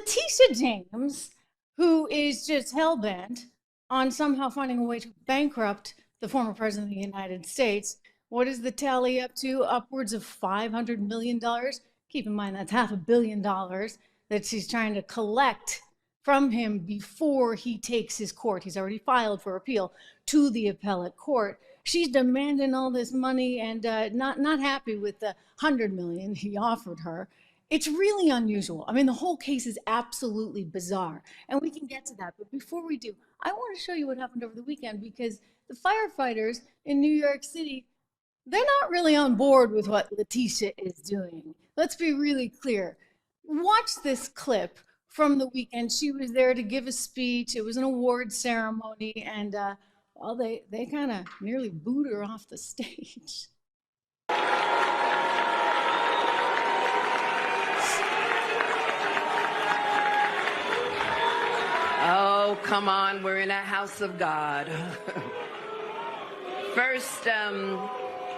Letitia James, who is just hell-bent on somehow finding a way to bankrupt the former president of the United States. What is the tally up to? Upwards of $500 million. Keep in mind that's $500 million that she's trying to collect from him before he takes his court. He's already filed for appeal to the appellate court. She's demanding all this money and not happy with the $100 million he offered her. It's really unusual. I mean, the whole case is absolutely bizarre, and we can get to that. But before we do, I want to show you what happened over the weekend, because the firefighters in New York City, they're not really on board with what Leticia is doing. Let's be really clear. Watch this clip from the weekend. She was there to give a speech. It was an award ceremony, and well, they kind of nearly booed her off the stage. Oh, come on, we're in a house of God. First,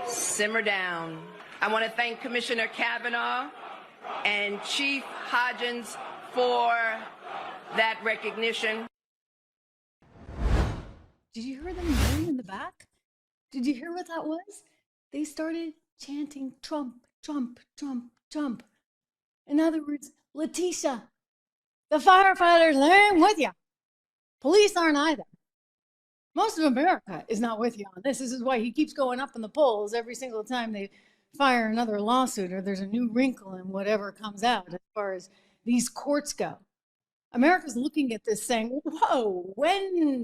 simmer down. I want to thank Commissioner Kavanaugh and Chief Hodgins for that recognition. Did you hear them yelling in the back? Did you hear what that was? They started chanting Trump, Trump, Trump, Trump. In other words, Leticia, the firefighters, they ain't with you. Police aren't either. Most of America is not with you on this. This is why he keeps going up in the polls every single time they fire another lawsuit or there's a new wrinkle in whatever comes out as far as these courts go. America's looking at this saying, whoa,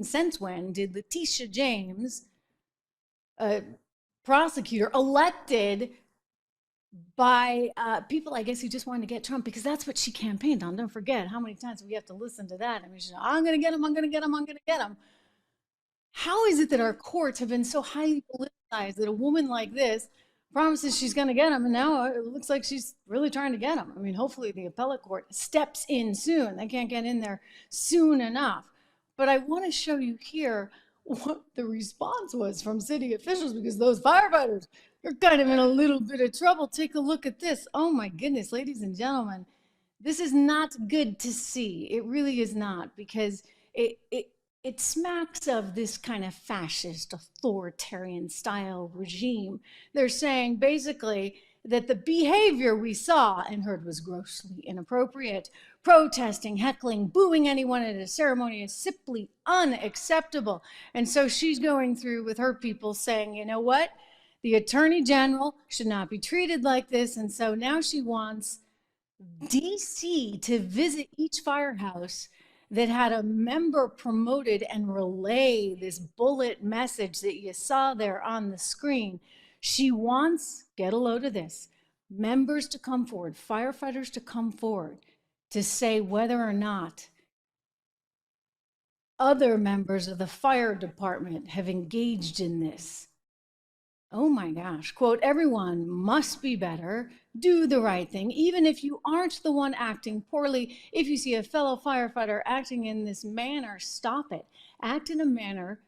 since when did Letitia James, a prosecutor elected by people, I guess, who just wanted to get Trump, because that's what she campaigned on. Don't forget how many times we have to listen to that. I mean, she's, I'm going to get him, I'm going to get him, I'm going to get him. How is it that our courts have been so highly politicized that a woman like this promises she's going to get him, and now it looks like she's really trying to get him? I mean, hopefully the appellate court steps in soon. They can't get in there soon enough. But I want to show you here what the response was from city officials, because those firefighters are kind of in a little bit of trouble. Take a look at this. Oh my goodness, ladies and gentlemen, this is not good to see. It really is not, because it smacks of this kind of fascist, authoritarian style regime. They're saying basically that the behavior we saw and heard was grossly inappropriate. Protesting, heckling, booing anyone at a ceremony is simply unacceptable. And so she's going through with her people saying, you know what? The Attorney General should not be treated like this. And so now she wants DC to visit each firehouse that had a member promoted and relay this bullet message that you saw there on the screen. She wants, get a load of this, members to come forward, firefighters to come forward to say whether or not other members of the fire department have engaged in this. Oh my gosh, quote, everyone must be better, do the right thing, even if you aren't the one acting poorly. If you see a fellow firefighter acting in this manner, stop it. Act in a manner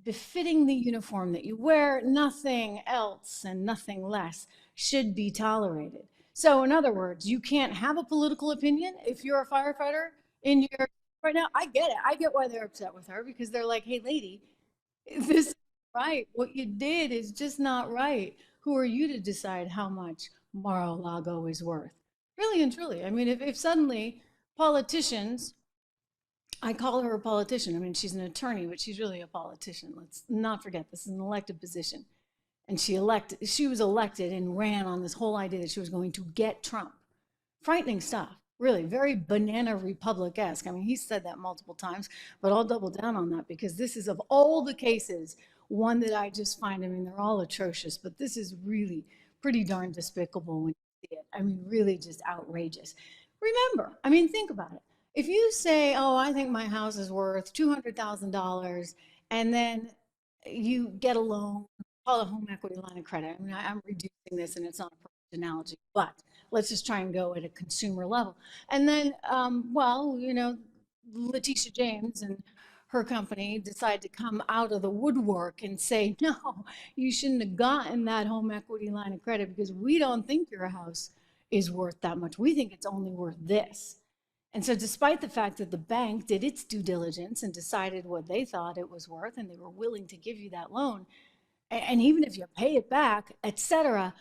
befitting the uniform that you wear. Nothing else and nothing less should be tolerated. So in other words, you can't have a political opinion if you're a firefighter in New York right now. I get it. I get why they're upset with her, because they're like, hey, lady, this is right. What you did is just not right. Who are you to decide how much Mar-a-Lago is worth? Really and truly. I mean, if suddenly politicians, I call her a politician. I mean, she's an attorney, but she's really a politician. Let's not forget, this is an elected position. And she was elected and ran on this whole idea that she was going to get Trump. Frightening stuff, really, very banana republic-esque. I mean, he said that multiple times, but I'll double down on that, because this is, of all the cases, one that I just find, I mean, they're all atrocious, but this is really pretty darn despicable when you see it. I mean, really just outrageous. Remember, I mean, think about it. If you say, oh, I think my house is worth $200,000, and then you get a loan, call a home equity line of credit. I mean, I'm reducing this and it's not a perfect analogy, but let's just try and go at a consumer level. And then, well, you know, Letitia James and her company decide to come out of the woodwork and say, no, you shouldn't have gotten that home equity line of credit because we don't think your house is worth that much. We think it's only worth this. And so, despite the fact that the bank did its due diligence and decided what they thought it was worth, and they were willing to give you that loan, and even if you pay it back, etc.,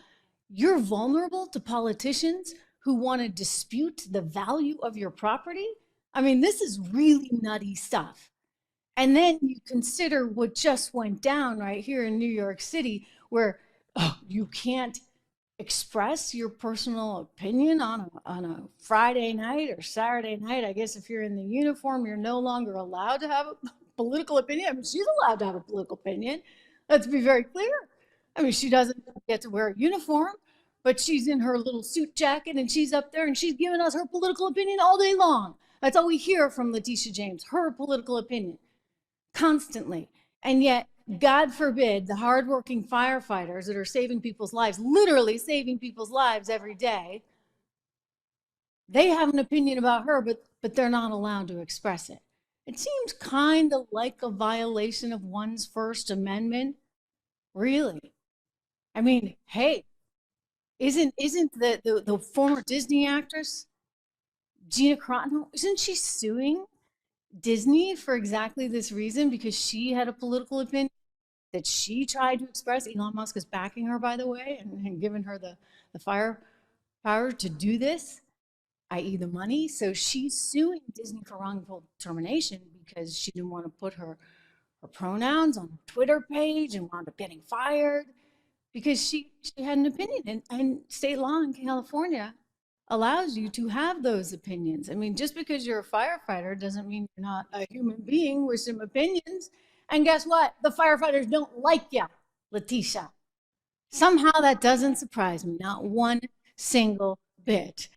you're vulnerable to politicians who want to dispute the value of your property. I mean, this is really nutty stuff. And then you consider what just went down right here in New York City, where you can't express your personal opinion on a Friday night or Saturday night. I guess if you're in the uniform, you're no longer allowed to have a political opinion. I mean, she's allowed to have a political opinion. Let's be very clear. I mean, she doesn't get to wear a uniform, but she's in her little suit jacket and she's up there and she's giving us her political opinion all day long. That's all we hear from Letitia James, her political opinion, constantly. And yet, God forbid, the hardworking firefighters that are saving people's lives, literally saving people's lives every day, they have an opinion about her, but they're not allowed to express it. It seems kind of like a violation of one's First Amendment. Really? I mean, hey, isn't the former Disney actress Gina Carano, isn't she suing Disney for exactly this reason, because she had a political opinion that she tried to express? Elon Musk is backing her, by the way, and giving her the firepower to do this, i.e. the money. So she's suing Disney for wrongful termination because she didn't want to put her pronouns on her Twitter page and wound up getting fired because she had an opinion. And state law in California allows you to have those opinions. I mean, just because you're a firefighter doesn't mean you're not a human being with some opinions. And guess what? The firefighters don't like you, Leticia. Somehow that doesn't surprise me, not one single bit.